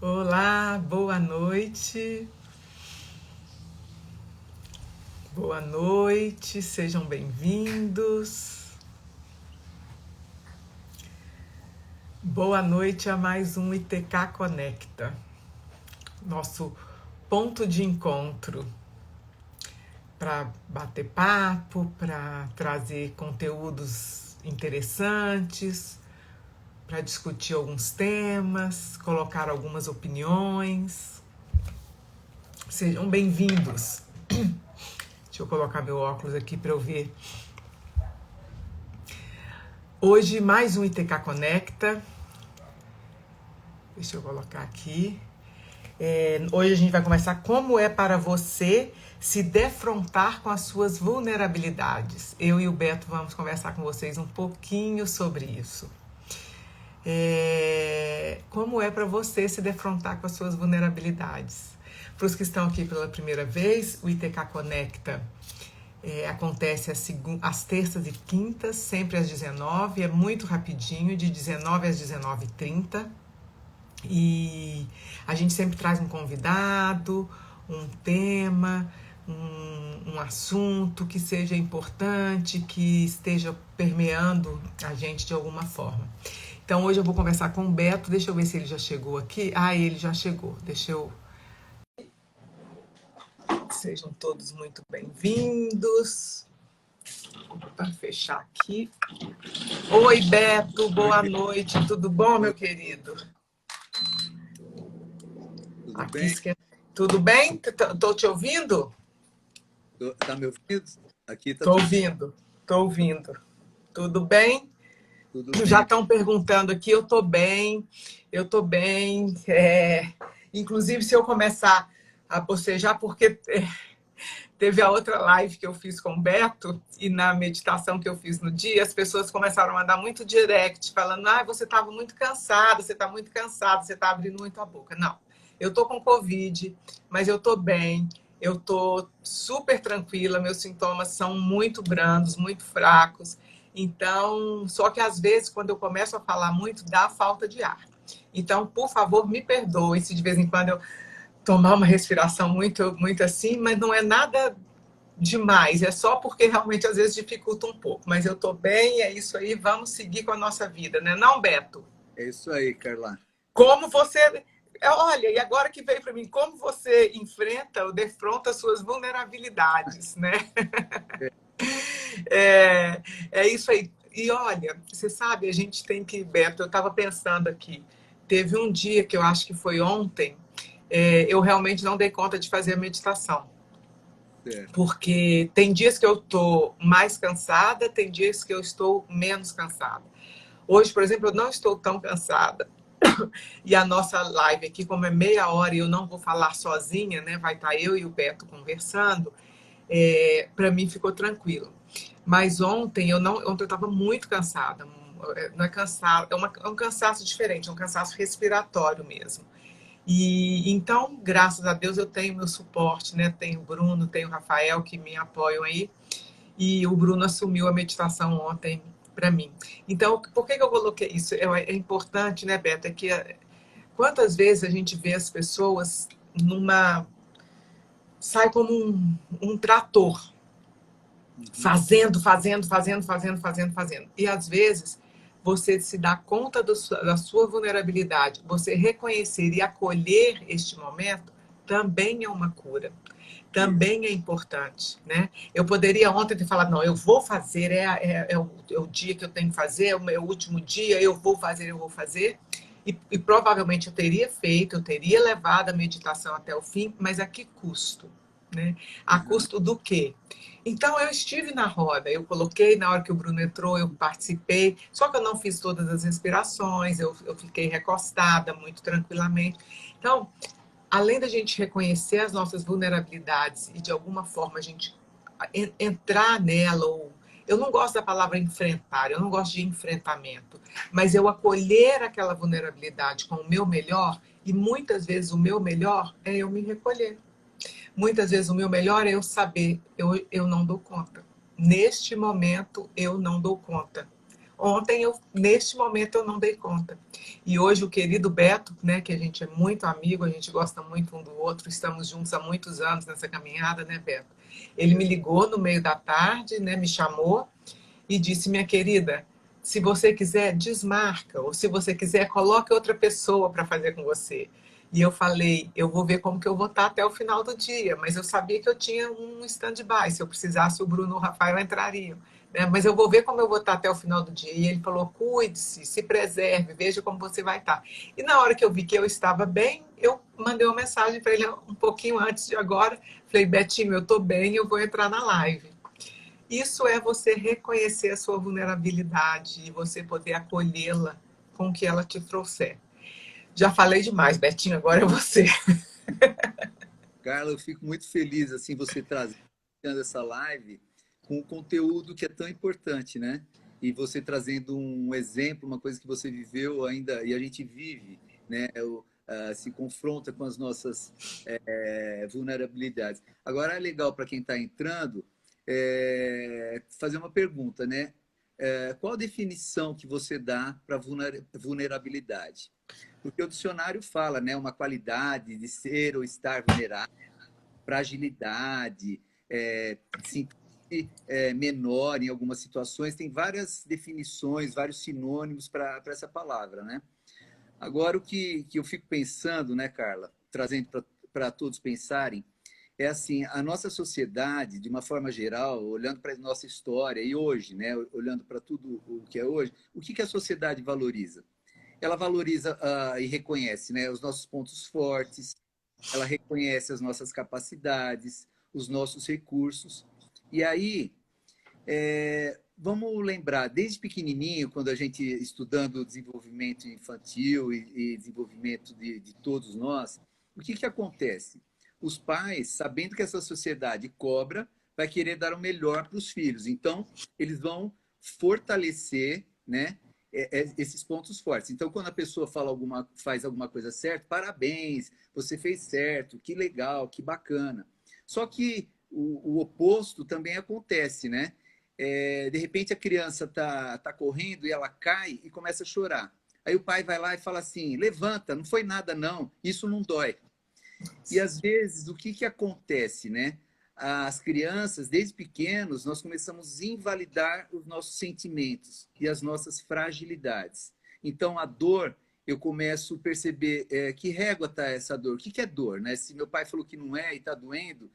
Olá, boa noite. Boa noite, sejam bem-vindos. Boa noite a mais um ITK Conecta, nosso ponto de encontro para bater papo, para trazer conteúdos interessantes, para discutir alguns temas, colocar algumas opiniões. Sejam bem-vindos. Deixa eu colocar meu óculos aqui para eu ver. Hoje, mais um ITK Conecta. Deixa eu colocar aqui. Hoje a gente vai conversar como é para você se defrontar com as suas vulnerabilidades. Eu e o Beto vamos conversar com vocês um pouquinho sobre isso. Como é para você se defrontar com as suas vulnerabilidades? Para os que estão aqui pela primeira vez, o ITK Conecta acontece às terças e quintas, sempre às 19h, é muito rapidinho, de 19 às 19h30. E a gente sempre traz um convidado, um tema, um assunto que seja importante, que esteja permeando a gente de alguma forma. Então hoje eu vou conversar com o Beto, deixa eu ver se ele já chegou aqui. Ele já chegou, deixa eu... Sejam todos muito bem-vindos. Para fechar aqui. Oi, Beto, boa noite, tudo bom, meu querido? Tudo aqui bem? Tudo bem? Tô te ouvindo? Tá me ouvindo? Aqui tá Tô tudo bem. ouvindo, tô ouvindo. Tudo bem? Tudo Já bem. estão perguntando aqui, eu tô bem, eu tô bem. Inclusive, se eu começar a bocejar, porque teve a outra live que eu fiz com o Beto, e na meditação que eu fiz no dia, as pessoas começaram a mandar muito direct, falando, você estava muito cansada, você está muito cansada, você está abrindo muito a boca. Não, eu tô com Covid, mas eu tô bem, eu tô super tranquila, meus sintomas são muito brandos, muito fracos. Então, só que às vezes, quando eu começo a falar muito, dá falta de ar. Então, por favor, me perdoe se de vez em quando eu tomar uma respiração muito, muito assim, mas não é nada demais, é só porque realmente às vezes dificulta um pouco. Mas eu tô bem, é isso aí, vamos seguir com a nossa vida, né? Não, Beto? É isso aí, Carla. Como você... Olha, e agora que veio para mim, como você enfrenta ou defronta as suas vulnerabilidades, né? É isso aí. E olha, você sabe, a gente tem que, Beto, eu estava pensando aqui, teve um dia que eu acho que foi ontem, eu realmente não dei conta de fazer a meditação. Certo. Porque tem dias que eu estou mais cansada, tem dias que eu estou menos cansada. Hoje, por exemplo, eu não estou tão cansada. E a nossa live aqui, como é meia hora e eu não vou falar sozinha, né? Vai estar eu e o Beto conversando. Para mim ficou tranquilo. Mas ontem eu estava muito cansada. Não é cansado, é um cansaço diferente, é um cansaço respiratório mesmo. E então, graças a Deus, eu tenho meu suporte, né? Tenho o Bruno, tenho o Rafael que me apoiam aí. E o Bruno assumiu a meditação ontem para mim. Então, por que eu coloquei isso? É importante, né, Beto? Quantas vezes a gente vê as pessoas sai como um trator, fazendo. E às vezes você se dá conta da sua vulnerabilidade, você reconhecer e acolher este momento também é uma cura. Também é importante, né? Eu poderia ontem ter falado, não, eu vou fazer, é o dia que eu tenho que fazer, é o meu último dia, eu vou fazer. E provavelmente eu teria feito, eu teria levado a meditação até o fim, mas a que custo? Né? A custo do quê? Então eu estive na roda, eu coloquei, na hora que o Bruno entrou, eu participei, só que eu não fiz todas as respirações, eu fiquei recostada muito tranquilamente. Então, além da gente reconhecer as nossas vulnerabilidades e de alguma forma a gente entrar nela, ou eu não gosto da palavra enfrentar, eu não gosto de enfrentamento, mas eu acolher aquela vulnerabilidade com o meu melhor, e muitas vezes o meu melhor é eu me recolher. Muitas vezes o meu melhor é eu saber, eu não dou conta. Neste momento eu não dou conta. Ontem, neste momento, eu não dei conta. E hoje o querido Beto, né, que a gente é muito amigo, a gente gosta muito um do outro, estamos juntos há muitos anos nessa caminhada, né, Beto? Ele me ligou no meio da tarde, né, me chamou e disse, minha querida, se você quiser, desmarca, ou se você quiser, coloque outra pessoa para fazer com você. E eu falei, eu vou ver como que eu vou estar até o final do dia, mas eu sabia que eu tinha um stand-by, se eu precisasse o Bruno e o Rafael entrariam, né? Mas eu vou ver como eu vou estar até o final do dia. E ele falou, cuide-se, se preserve, veja como você vai estar. E na hora que eu vi que eu estava bem, eu mandei uma mensagem para ele um pouquinho antes de agora, falei, Betinho, eu estou bem, eu vou entrar na live. Isso é você reconhecer a sua vulnerabilidade e você poder acolhê-la com o que ela te trouxer. Já falei demais, Betinho, agora é você. Carla, eu fico muito feliz assim você trazendo essa live com o conteúdo que é tão importante, né? E você trazendo um exemplo, uma coisa que você viveu ainda e a gente vive, né? Se confronta com as nossas vulnerabilidades. Agora é legal para quem está entrando fazer uma pergunta, né? Qual a definição que você dá para vulnerabilidade? Porque o dicionário fala, né, uma qualidade de ser ou estar vulnerável, fragilidade, se menor em algumas situações, tem várias definições, vários sinônimos para essa palavra, né? Agora, o que eu fico pensando, né, Carla, trazendo para todos pensarem, é assim, a nossa sociedade, de uma forma geral, olhando para a nossa história e hoje, né, olhando para tudo o que é hoje, o que a sociedade valoriza? Ela valoriza e reconhece, né, os nossos pontos fortes, ela reconhece as nossas capacidades, os nossos recursos. E aí, vamos lembrar, desde pequenininho, quando a gente estudando desenvolvimento infantil e desenvolvimento de todos nós, o que acontece? Os pais, sabendo que essa sociedade cobra, vai querer dar o melhor para os filhos. Então, eles vão fortalecer, né, esses pontos fortes. Então, quando a pessoa faz alguma coisa certa, parabéns, você fez certo, que legal, que bacana. Só que o oposto também acontece, né? De repente a criança tá correndo e ela cai e começa a chorar. Aí o pai vai lá e fala assim: levanta, não foi nada não, isso não dói. E às vezes o que acontece, né? As crianças, desde pequenos, nós começamos a invalidar os nossos sentimentos e as nossas fragilidades. Então a dor, eu começo a perceber que régua está essa dor. O que é dor, né? Se meu pai falou que não é e está doendo,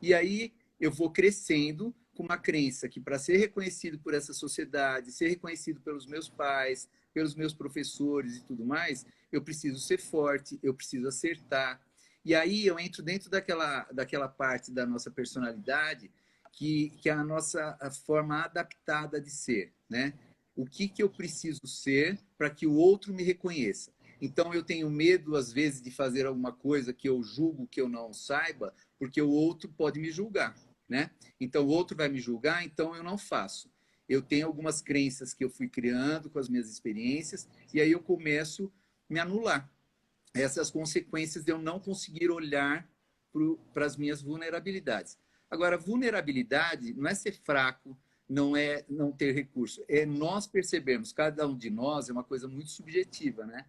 e aí eu vou crescendo com uma crença que para ser reconhecido por essa sociedade, ser reconhecido pelos meus pais, pelos meus professores e tudo mais, eu preciso ser forte, eu preciso acertar. E aí eu entro dentro daquela parte da nossa personalidade que é a nossa forma adaptada de ser, né? O que eu preciso ser para que o outro me reconheça? Então eu tenho medo, às vezes, de fazer alguma coisa que eu julgo que eu não saiba, porque o outro pode me julgar, né? Então o outro vai me julgar, então eu não faço. Eu tenho algumas crenças que eu fui criando com as minhas experiências, e aí eu começo a me anular. Essas consequências de eu não conseguir olhar para as minhas vulnerabilidades. Agora, vulnerabilidade não é ser fraco, não é não ter recurso, é nós percebermos, cada um de nós é uma coisa muito subjetiva, né,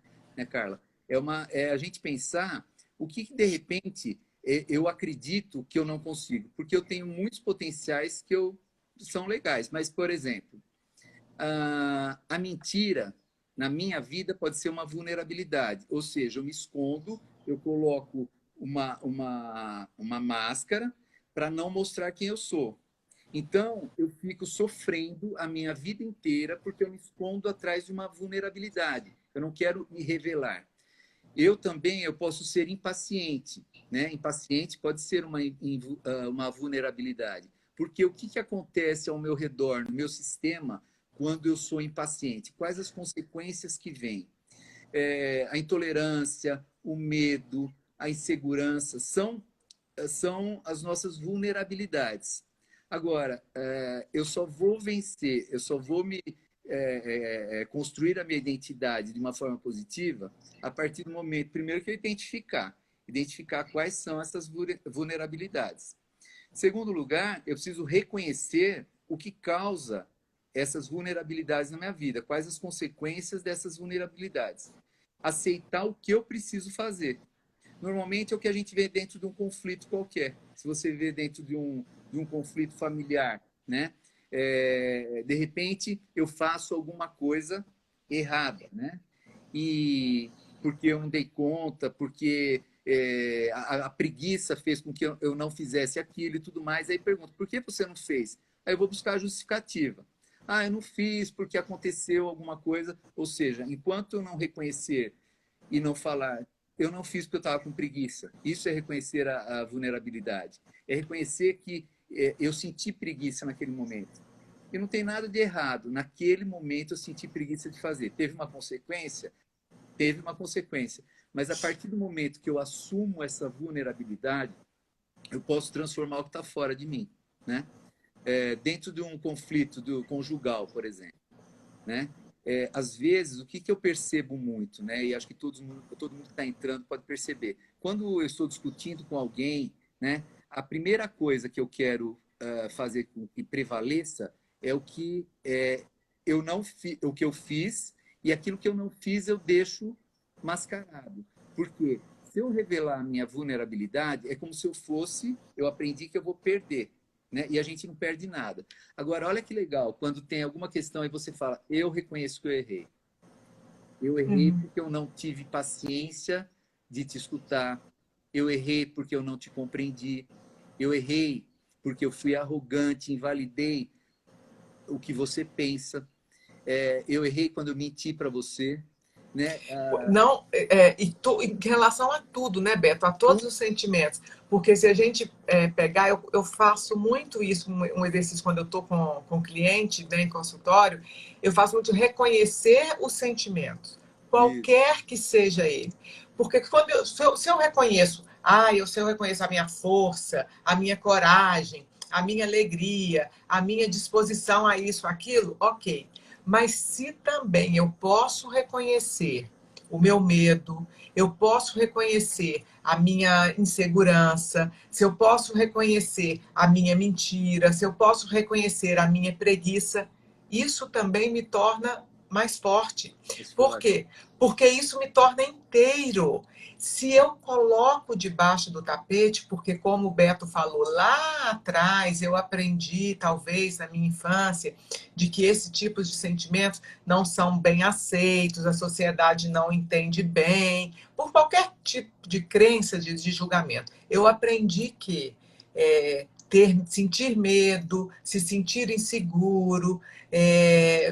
Carla? É a gente pensar o que de repente eu acredito que eu não consigo, porque eu tenho muitos potenciais são legais, mas, por exemplo, a mentira na minha vida pode ser uma vulnerabilidade, ou seja, eu me escondo, eu coloco uma máscara para não mostrar quem eu sou. Então, eu fico sofrendo a minha vida inteira porque eu me escondo atrás de uma vulnerabilidade. Eu não quero me revelar. Eu posso ser impaciente, né? Impaciente pode ser uma vulnerabilidade, porque o que acontece ao meu redor, no meu sistema, quando eu sou impaciente? Quais as consequências que vêm? A intolerância, o medo, a insegurança são as nossas vulnerabilidades. Agora, eu só vou vencer, eu só vou construir a minha identidade de uma forma positiva a partir do momento, primeiro, que eu identificar quais são essas vulnerabilidades. Segundo lugar, eu preciso reconhecer o que causa essas vulnerabilidades na minha vida, quais as consequências dessas vulnerabilidades. Aceitar o que eu preciso fazer. Normalmente é o que a gente vê dentro de um conflito qualquer. Se você vê dentro de um conflito familiar, né? De repente eu faço alguma coisa errada, né? E porque eu não dei conta, porque a preguiça fez com que eu não fizesse aquilo e tudo mais. Aí pergunto, por que você não fez? Aí eu vou buscar a justificativa. Ah, eu não fiz porque aconteceu alguma coisa. Ou seja, enquanto eu não reconhecer e não falar, eu não fiz porque eu estava com preguiça. Isso é reconhecer a vulnerabilidade. É reconhecer que eu senti preguiça naquele momento. E não tem nada de errado. Naquele momento eu senti preguiça de fazer. Teve uma consequência? Teve uma consequência. Mas a partir do momento que eu assumo essa vulnerabilidade, eu posso transformar o que está fora de mim, né? Dentro de um conflito conjugal, por exemplo, né? Às vezes, o que eu percebo muito, né? E acho que todo mundo que está entrando pode perceber. Quando eu estou discutindo com alguém, né? A primeira coisa que eu quero fazer com que prevaleça é o que eu não o que eu fiz, e aquilo que eu não fiz eu deixo mascarado. Porque se eu revelar a minha vulnerabilidade, é como se eu aprendi que eu vou perder, né? E a gente não perde nada. Agora, olha que legal, quando tem alguma questão e você fala, eu reconheço que eu errei. Eu errei porque eu não tive paciência de te escutar. Eu errei porque eu não te compreendi. Eu errei porque eu fui arrogante, invalidei o que você pensa. Eu errei quando eu menti para você, né? Não, em relação a tudo, né, Beto? A todos os sentimentos. Porque se a gente pegar, eu faço muito isso, um exercício quando eu estou com cliente, né, em consultório, eu faço muito reconhecer os sentimentos, qualquer que seja ele. Porque se eu reconheço, se eu reconheço a minha força, a minha coragem, a minha alegria, a minha disposição a isso, aquilo, ok. Mas se também eu posso reconhecer o meu medo, eu posso reconhecer a minha insegurança, se eu posso reconhecer a minha mentira, se eu posso reconhecer a minha preguiça, isso também me torna mais forte. Por quê? Porque isso me torna inteiro. Se eu coloco debaixo do tapete, porque como o Beto falou lá atrás, eu aprendi, talvez na minha infância, de que esse tipo de sentimentos não são bem aceitos, a sociedade não entende bem, por qualquer tipo de crença de julgamento. Eu aprendi que sentir medo, se sentir inseguro,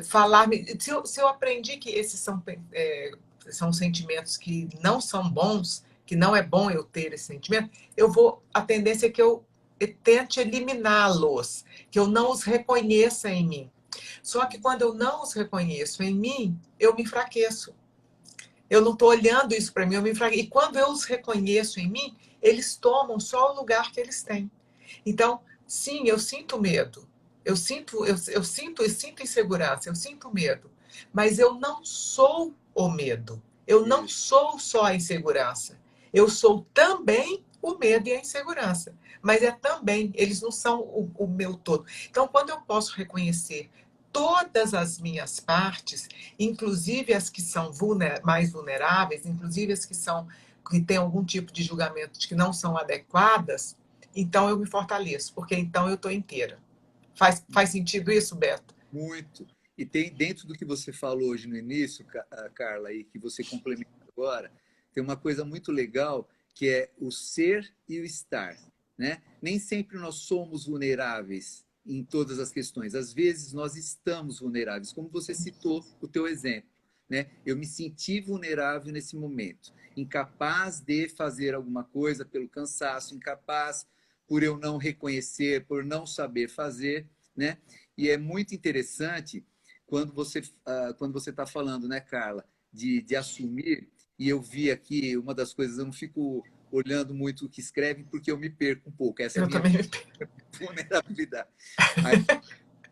falar. Se eu aprendi que esses são sentimentos que não são bons, que não é bom eu ter esse sentimento, a tendência é que eu tente eliminá-los, que eu não os reconheça em mim. Só que quando eu não os reconheço em mim, eu me enfraqueço. Eu não estou olhando isso para mim, eu me enfraqueço. E quando eu os reconheço em mim, eles tomam só o lugar que eles têm. Então, sim, eu sinto medo. Eu sinto insegurança, eu sinto medo. Mas eu não sou o medo. Eu não sou só a insegurança. Eu sou também o medo e a insegurança. Mas também, eles não são o meu todo. Então, quando eu posso reconhecer todas as minhas partes, inclusive as que são mais vulneráveis, inclusive as que têm algum tipo de julgamento de que não são adequadas, então eu me fortaleço, porque então eu estou inteira. Faz sentido isso, Beto? Muito. E tem dentro do que você falou hoje no início, Carla, e que você complementa agora, tem uma coisa muito legal que é o ser e o estar, né? Nem sempre nós somos vulneráveis em todas as questões. Às vezes nós estamos vulneráveis, como você citou o teu exemplo, né? Eu me senti vulnerável nesse momento, incapaz de fazer alguma coisa pelo cansaço, incapaz por eu não reconhecer, por não saber fazer, né? E é muito interessante quando você está falando, né, Carla, de assumir. E eu vi aqui uma das coisas, eu não fico olhando muito o que escreve porque eu me perco um pouco. Essa é a Eu minha também. vulnerabilidade. Aí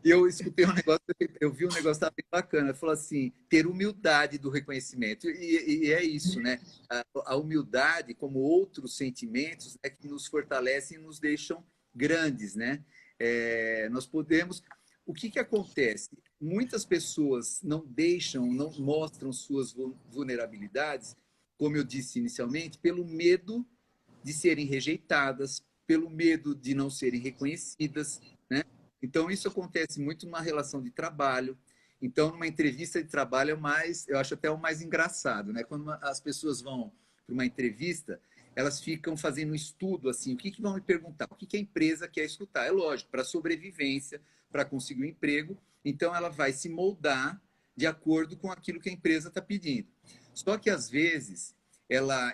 eu escutei um negócio, eu vi um negócio que estava bem bacana. Falou assim, ter humildade do reconhecimento. E é isso, né? A humildade, como outros sentimentos, né, que nos fortalecem e nos deixam grandes, né? Nós podemos... O que acontece? muitas pessoas não deixam, não mostram suas vulnerabilidades, como eu disse inicialmente, pelo medo de serem rejeitadas, pelo medo de não serem reconhecidas, né? Então, isso acontece muito numa relação de trabalho. Então, numa entrevista de trabalho é mais, eu acho até o mais engraçado, né? Quando as pessoas vão para uma entrevista, elas ficam fazendo um estudo assim, o que vão me perguntar? O que a empresa quer escutar? É lógico, para sobrevivência, para conseguir um emprego. Então, ela vai se moldar de acordo com aquilo que a empresa está pedindo. Só que, às vezes,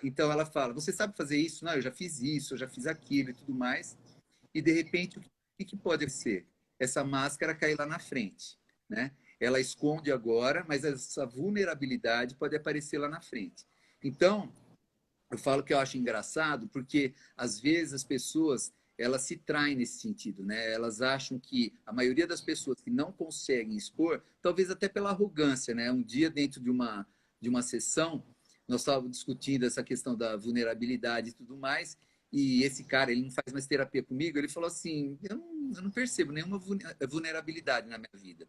então ela fala, você sabe fazer isso? Não, eu já fiz isso, eu já fiz aquilo e tudo mais. E, de repente, o que pode ser? Essa máscara cair lá na frente, né? Ela esconde agora, mas essa vulnerabilidade pode aparecer lá na frente. Então, eu falo que eu acho engraçado porque, às vezes, as pessoas elas se traem nesse sentido, né? Elas acham que a maioria das pessoas que não conseguem expor, talvez até pela arrogância, né? Um dia, dentro de uma sessão, nós estávamos discutindo essa questão da vulnerabilidade e tudo mais, e esse cara, ele não faz mais terapia comigo, ele falou assim, eu não percebo nenhuma vulnerabilidade na minha vida.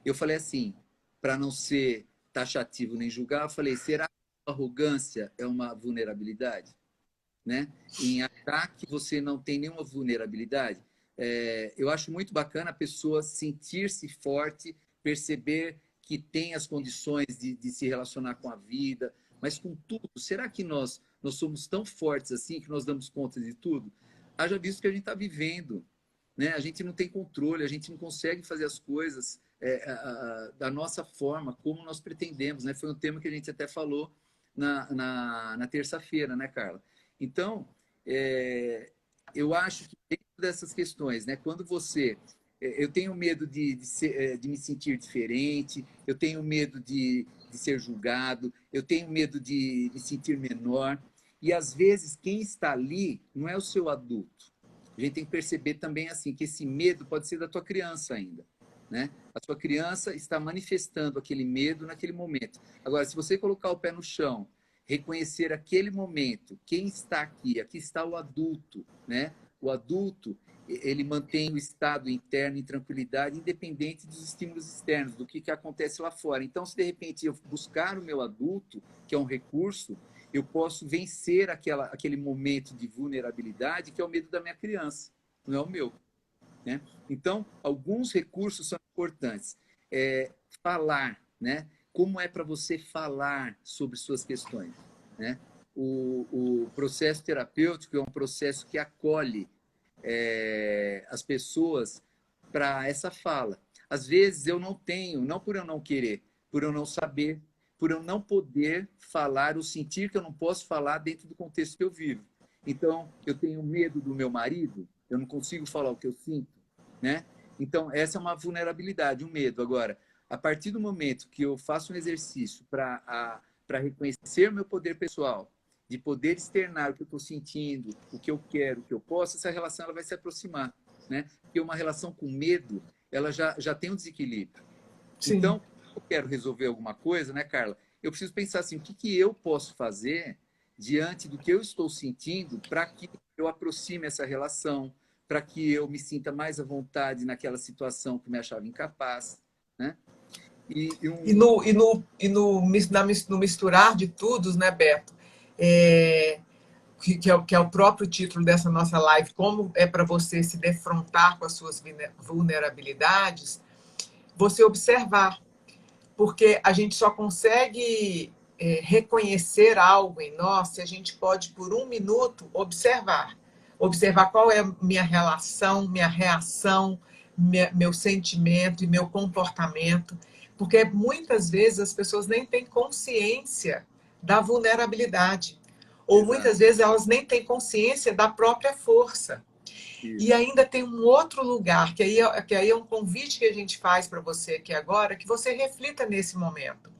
Eu falei assim, para não ser taxativo nem julgar, eu falei, será que a arrogância é uma vulnerabilidade? Né? Em achar que você não tem nenhuma vulnerabilidade. Eu acho muito bacana a pessoa sentir-se forte, perceber que tem as condições de se relacionar com a vida, mas com tudo, será que nós somos tão fortes assim que nós damos conta de tudo? Haja visto que a gente está vivendo, né? A gente não tem controle, a gente não consegue fazer as coisas da nossa forma, como nós pretendemos, né? Foi um tema que a gente até falou na terça-feira, né, Carla? Então, eu acho que dentro dessas questões, né, quando você... Eu tenho medo de me sentir diferente, eu tenho medo de ser julgado, eu tenho medo de me sentir menor. E, às vezes, quem está ali não é o seu adulto. A gente tem que perceber também assim que esse medo pode ser da tua criança ainda, né? A sua criança está manifestando aquele medo naquele momento. Agora, se você colocar o pé no chão, reconhecer aquele momento, quem está aqui, aqui está o adulto, né? O adulto, ele mantém o estado interno em tranquilidade, independente dos estímulos externos, do que acontece lá fora. Então, se de repente eu buscar o meu adulto, que é um recurso, eu posso vencer aquele momento de vulnerabilidade, que é o medo da minha criança, não é o meu, né? Então, alguns recursos são importantes. Falar, né? Como é para você falar sobre suas questões, né? O processo terapêutico é um processo que acolhe as pessoas para essa fala. Às vezes eu não tenho, não por eu não querer, por eu não saber, por eu não poder falar ou sentir que eu não posso falar dentro do contexto que eu vivo. Então, eu tenho medo do meu marido, eu não consigo falar o que eu sinto, né? Então, essa é uma vulnerabilidade, um medo. Agora, a partir do momento que eu faço um exercício para reconhecer meu poder pessoal, de poder externar o que eu estou sentindo, o que eu quero, o que eu posso, essa relação ela vai se aproximar, né? Porque uma relação com medo, ela já tem um desequilíbrio. Sim. Então, eu quero resolver alguma coisa, né, Carla? Eu preciso pensar assim, o que eu posso fazer diante do que eu estou sentindo para que eu aproxime essa relação, para que eu me sinta mais à vontade naquela situação que me achava incapaz, né? No misturar de tudo, né, Beto? Que é o próprio título dessa nossa live, como é para você se defrontar com as suas vulnerabilidades, você observar. Porque a gente só consegue reconhecer algo em nós se a gente pode, por um minuto, observar. Observar qual é a minha relação, minha reação, meu sentimento e meu comportamento. Porque muitas vezes as pessoas nem têm consciência da vulnerabilidade. Ou muitas vezes elas nem têm consciência da própria força. Isso. E ainda tem um outro lugar, que aí é um convite que a gente faz para você aqui agora, que você reflita nesse momento.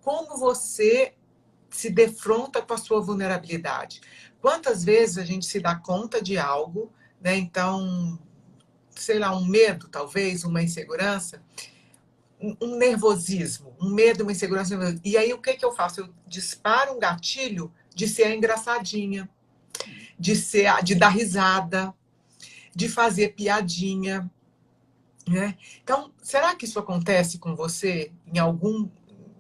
Como você se defronta com a sua vulnerabilidade? Quantas vezes a gente se dá conta de algo, né? Então, sei lá, um medo, talvez, uma insegurança, um nervosismo, um medo, uma insegurança. E aí o que eu faço? Eu disparo um gatilho de ser a engraçadinha, de dar risada, de fazer piadinha. né? Então, será que isso acontece com você em algum,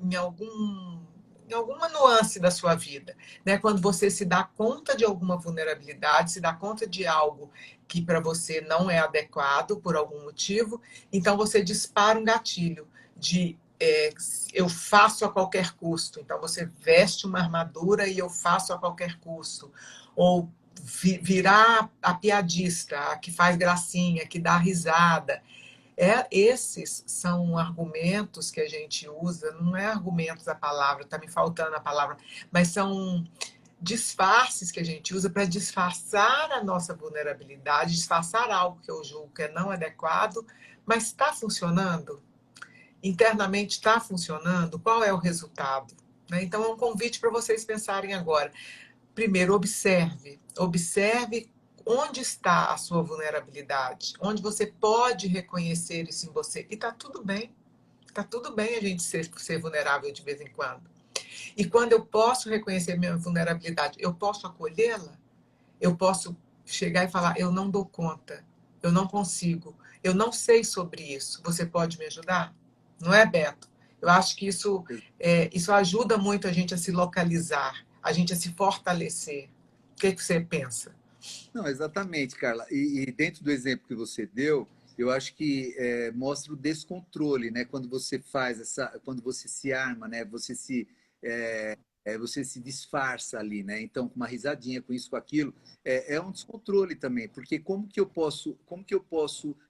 em alguma nuance da sua vida, né? Quando você se dá conta de alguma vulnerabilidade, se dá conta de algo que para você não é adequado por algum motivo, então você dispara um gatilho de eu faço a qualquer custo. Então você veste uma armadura e eu faço a qualquer custo. Ou virar a piadista, a que faz gracinha, que dá risada. Esses são argumentos que a gente usa, não é argumentos a palavra, está me faltando a palavra, mas são disfarces que a gente usa para disfarçar a nossa vulnerabilidade, disfarçar algo que eu julgo que é não adequado, mas está funcionando? Internamente está funcionando? Qual é o resultado? Né? Então, é um convite para vocês pensarem agora. Primeiro, observe. Observe onde está a sua vulnerabilidade, onde você pode reconhecer isso em você. E está tudo bem. Está tudo bem a gente ser vulnerável de vez em quando. E quando eu posso reconhecer minha vulnerabilidade, eu posso acolhê-la? Eu posso chegar e falar: eu não dou conta, eu não consigo, eu não sei sobre isso. Você pode me ajudar? Não é, Beto? Eu acho que isso ajuda muito a gente a se localizar, a gente a se fortalecer. O que você pensa? Não, exatamente, Carla. E dentro do exemplo que você deu, eu acho que mostra o descontrole, né? Quando você faz quando você se arma, né? Você se disfarça ali, né? Então, com uma risadinha, com isso, com aquilo, é um descontrole também, porque como que eu posso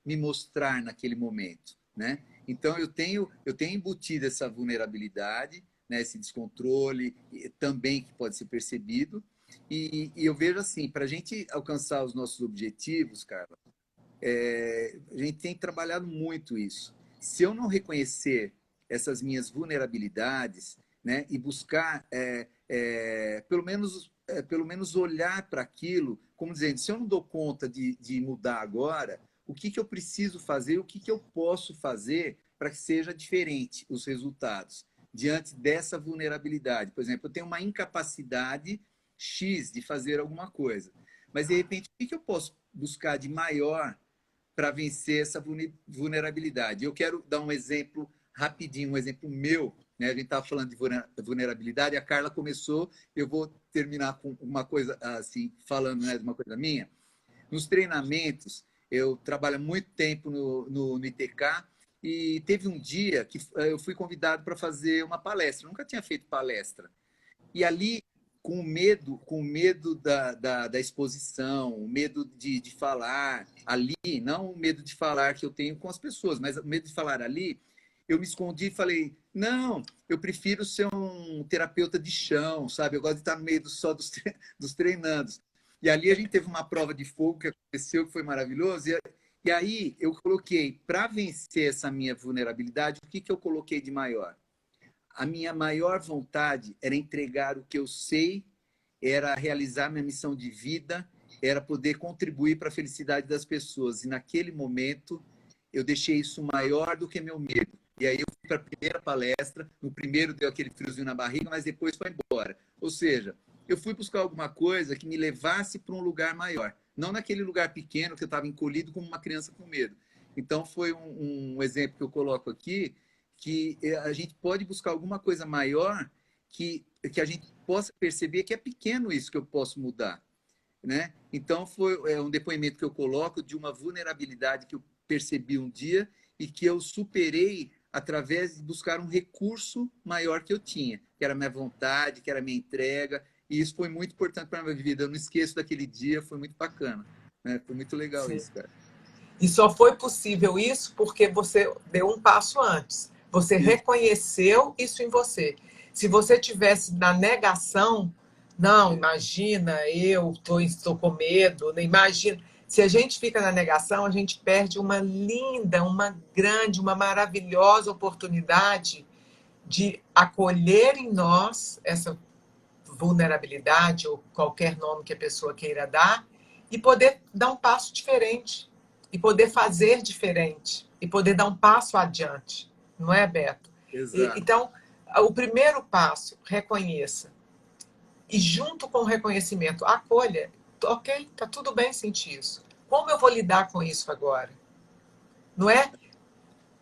me mostrar naquele momento, né? Então, eu tenho embutido essa vulnerabilidade, né? Esse descontrole também que pode ser percebido. E eu vejo assim, para a gente alcançar os nossos objetivos, Carla, a gente tem trabalhado muito isso. Se eu não reconhecer essas minhas vulnerabilidades, né, e buscar, pelo menos olhar para aquilo, como dizendo, se eu não dou conta de mudar agora, o que eu preciso fazer, o que eu posso fazer para que seja diferente os resultados diante dessa vulnerabilidade. Por exemplo, eu tenho uma incapacidade X de fazer alguma coisa, mas de repente, o que eu posso buscar de maior para vencer essa vulnerabilidade? Eu quero dar um exemplo rapidinho, um exemplo meu. Né? A gente estava falando de vulnerabilidade, a Carla começou, eu vou terminar com uma coisa assim, falando, né, de uma coisa minha. Nos treinamentos, eu trabalho muito tempo no ITK e teve um dia que eu fui convidado para fazer uma palestra. Eu nunca tinha feito palestra. E ali, com o medo da exposição, o medo de falar ali, não o medo de falar que eu tenho com as pessoas, mas o medo de falar ali, eu me escondi e falei: não, eu prefiro ser um terapeuta de chão, sabe? Eu gosto de estar no meio só dos treinandos. E ali a gente teve uma prova de fogo que aconteceu, que foi maravilhoso. E aí eu coloquei, para vencer essa minha vulnerabilidade, o que eu coloquei de maior? A minha maior vontade era entregar o que eu sei, era realizar minha missão de vida, era poder contribuir para a felicidade das pessoas. E naquele momento, eu deixei isso maior do que meu medo. E aí eu fui para a primeira palestra, no primeiro deu aquele friozinho na barriga, mas depois foi embora. Ou seja, eu fui buscar alguma coisa que me levasse para um lugar maior, não naquele lugar pequeno que eu estava encolhido como uma criança com medo. Então foi um exemplo que eu coloco aqui, que a gente pode buscar alguma coisa maior que a gente possa perceber que é pequeno isso que eu posso mudar, né? Então foi um depoimento que eu coloco de uma vulnerabilidade que eu percebi um dia e que eu superei através de buscar um recurso maior que eu tinha, que era a minha vontade, que era a minha entrega, e isso foi muito importante para a minha vida. Eu não esqueço daquele dia, foi muito bacana, né? Foi muito legal Sim. isso, cara. E só foi possível isso porque você deu um passo antes. Você Isso. reconheceu isso em você. Se você tivesse na negação, não, imagina, estou com medo, né? Imagina. Se a gente fica na negação, a gente perde uma linda, uma grande, uma maravilhosa oportunidade de acolher em nós essa vulnerabilidade ou qualquer nome que a pessoa queira dar e poder dar um passo diferente e poder fazer diferente e poder dar um passo adiante, não é, Beto? Exato. Então, o primeiro passo, reconheça. E junto com o reconhecimento, acolha. Ok, tá tudo bem sentir isso. Como eu vou lidar com isso agora? Não é?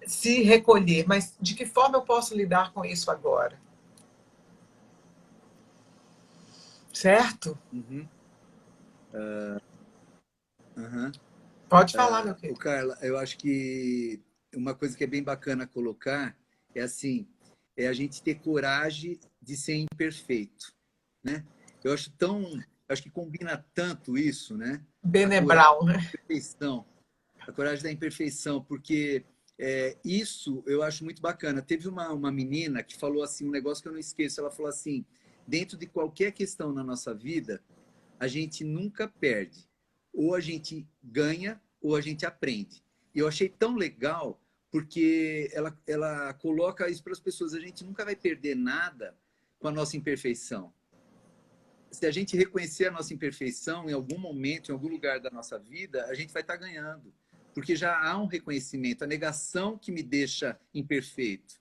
se recolher, mas de que forma eu posso lidar com isso agora? Certo? Uhum. Uhum. Pode falar, meu O querido. Carla, eu acho que uma coisa que é bem bacana colocar é assim, é a gente ter coragem de ser imperfeito, né? Eu acho tão, acho que combina tanto isso, né? A Bene coragem Brown, né? da imperfeição, a coragem da imperfeição, porque isso eu acho muito bacana. Teve uma menina que falou assim, um negócio que eu não esqueço, ela falou assim, dentro de qualquer questão na nossa vida, a gente nunca perde. Ou a gente ganha, ou a gente aprende. E eu achei tão legal, porque ela coloca isso para as pessoas. A gente nunca vai perder nada com a nossa imperfeição. Se a gente reconhecer a nossa imperfeição em algum momento, em algum lugar da nossa vida, a gente vai estar ganhando. Porque já há um reconhecimento, a negação que me deixa imperfeito.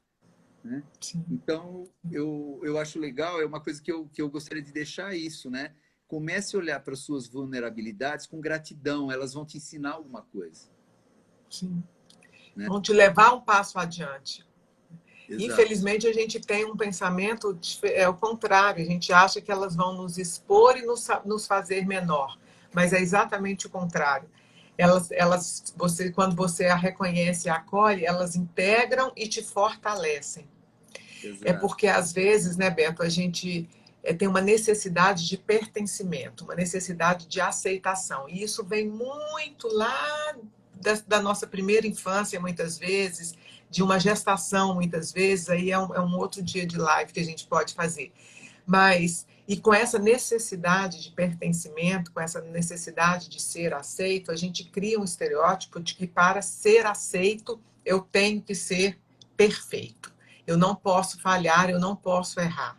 Né? Sim. Então, eu acho legal, é uma coisa que eu gostaria de deixar isso, né? Comece a olhar para as suas vulnerabilidades com gratidão, elas vão te ensinar alguma coisa. Sim. Né? Vão te levar um passo adiante. Exato. Infelizmente, a gente tem um pensamento, é o contrário, a gente acha que elas vão nos expor e nos fazer menor, mas é exatamente o contrário. Quando você a reconhece e a acolhe, elas integram e te fortalecem. É Exato. porque, às vezes, né, Beto, a gente tem uma necessidade de pertencimento, uma necessidade de aceitação. E isso vem muito lá da nossa primeira infância, muitas vezes, de uma gestação, muitas vezes. Aí é um outro dia de live que a gente pode fazer. Mas, e com essa necessidade de pertencimento, com essa necessidade de ser aceito, a gente cria um estereótipo de que para ser aceito eu tenho que ser perfeito. Eu não posso falhar, eu não posso errar.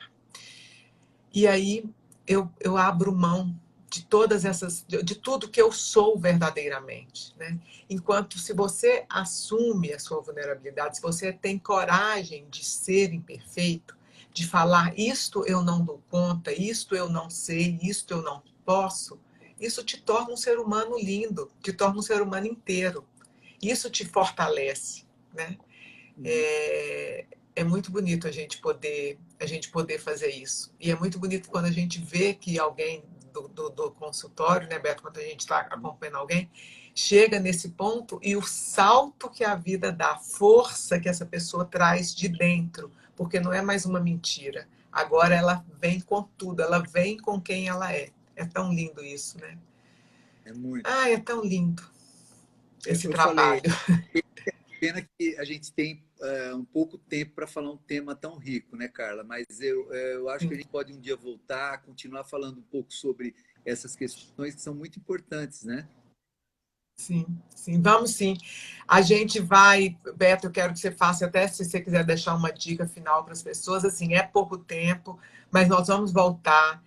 E aí eu abro mão de todas essas, de tudo que eu sou verdadeiramente, né? Enquanto se você assume a sua vulnerabilidade, se você tem coragem de ser imperfeito, de falar isto eu não dou conta, isto eu não sei, isto eu não posso, isso te torna um ser humano lindo, te torna um ser humano inteiro. Isso te fortalece, né? Uhum. É muito bonito a gente poder fazer isso. E é muito bonito quando a gente vê que alguém do consultório, né, Beto, quando a gente está acompanhando alguém, chega nesse ponto e o salto que a vida dá, a força que essa pessoa traz de dentro, porque não é mais uma mentira. Agora ela vem com tudo, ela vem com quem ela é. É tão lindo isso, né? É muito. Ah, é tão lindo esse Eu falei, trabalho. pena que a gente tem um pouco tempo para falar um tema tão rico, né, Carla? Mas eu acho que a gente pode um dia voltar, continuar falando um pouco sobre essas questões que são muito importantes, né? Sim, sim, vamos sim. A gente vai, Beto, eu quero que você faça, até se você quiser deixar uma dica final para as pessoas, assim, é pouco tempo, mas nós vamos voltar.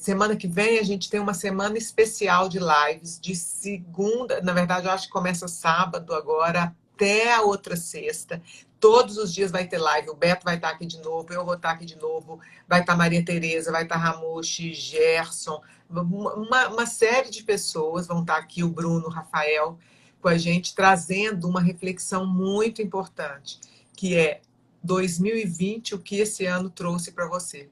Semana que vem a gente tem uma semana especial de lives, de segunda, na verdade eu acho que começa sábado agora, até a outra sexta. Todos os dias vai ter live, o Beto vai estar aqui de novo, eu vou estar aqui de novo, vai estar Maria Tereza, vai estar Ramushi, Gerson, uma série de pessoas vão estar aqui, o Bruno, o Rafael, com a gente, trazendo uma reflexão muito importante, que é 2020, o que esse ano trouxe para você.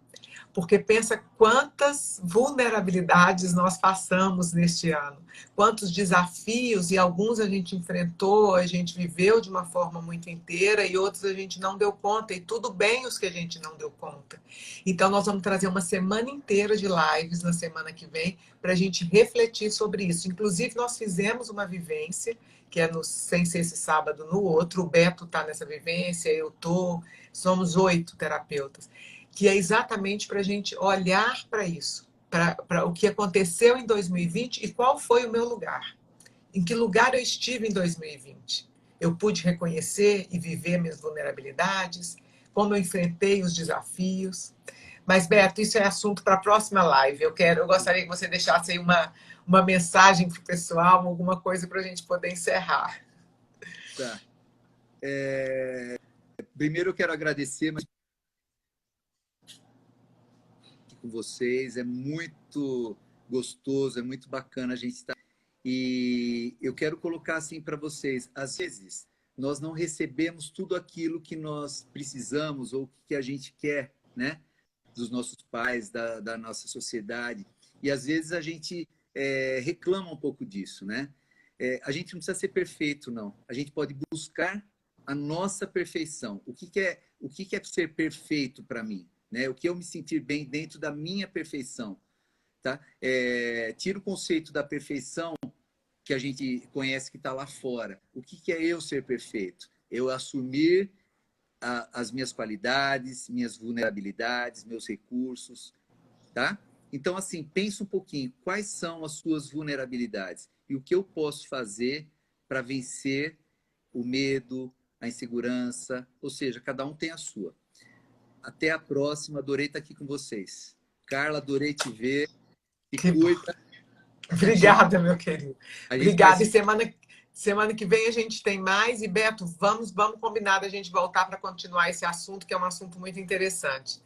Porque pensa quantas vulnerabilidades nós passamos neste ano, quantos desafios, e alguns a gente enfrentou, a gente viveu de uma forma muito inteira, e outros a gente não deu conta, e tudo bem os que a gente não deu conta. Então, nós vamos trazer uma semana inteira de lives na semana que vem, para a gente refletir sobre isso. Inclusive, nós fizemos uma vivência, que é no, sem ser esse sábado, no outro, o Beto está nessa vivência, eu estou, somos 8 terapeutas, que é exatamente para a gente olhar para isso, para o que aconteceu em 2020 e qual foi o meu lugar. Em que lugar eu estive em 2020? Eu pude reconhecer e viver minhas vulnerabilidades, como eu enfrentei os desafios. Mas, Beto, isso é assunto para a próxima live. Eu gostaria que você deixasse aí uma mensagem para o pessoal, alguma coisa para a gente poder encerrar. Tá. Primeiro eu quero agradecer mais aqui com vocês, é muito gostoso, é muito bacana a gente estar. E eu quero colocar assim para vocês, às vezes nós não recebemos tudo aquilo que nós precisamos ou que a gente quer, né? Dos nossos pais, da nossa sociedade. E às vezes a gente reclama um pouco disso, né? A gente não precisa ser perfeito, não. A gente pode buscar a nossa perfeição. O que é ser perfeito para mim? Né? O que eu me sentir bem dentro da minha perfeição? Tá? Tira o conceito da perfeição que a gente conhece que está lá fora. O que é eu ser perfeito? Eu assumir as minhas qualidades, minhas vulnerabilidades, meus recursos, tá? Então, assim, pensa um pouquinho, quais são as suas vulnerabilidades e o que eu posso fazer para vencer o medo, a insegurança, ou seja, cada um tem a sua. Até a próxima, adorei estar aqui com vocês. Carla, adorei te ver. Se Que bom. cuida. Obrigada, meu querido. A gente vai Obrigada. E se... semana que vem a gente tem mais. E, Beto, vamos combinar da gente voltar para continuar esse assunto, que é um assunto muito interessante.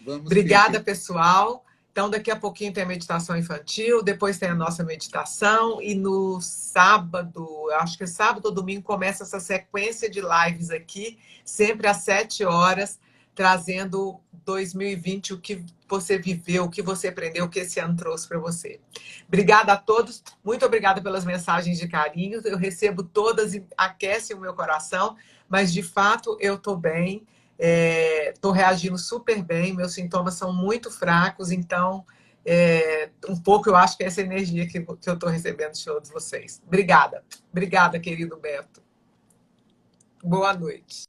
Vamos, Obrigada, perfeito. pessoal. Então, daqui a pouquinho tem a meditação infantil, depois tem a nossa meditação, e no sábado, acho que sábado ou domingo, começa essa sequência de lives aqui, sempre às 7 horas, trazendo 2020, o que você viveu, o que você aprendeu, o que esse ano trouxe para você. Obrigada a todos, muito obrigada pelas mensagens de carinho, eu recebo todas e aquecem o meu coração, mas de fato eu estou bem. Estou reagindo super bem, meus sintomas são muito fracos, então um pouco eu acho que é essa energia que eu estou recebendo de todos vocês. Obrigada, querido Beto. Boa noite.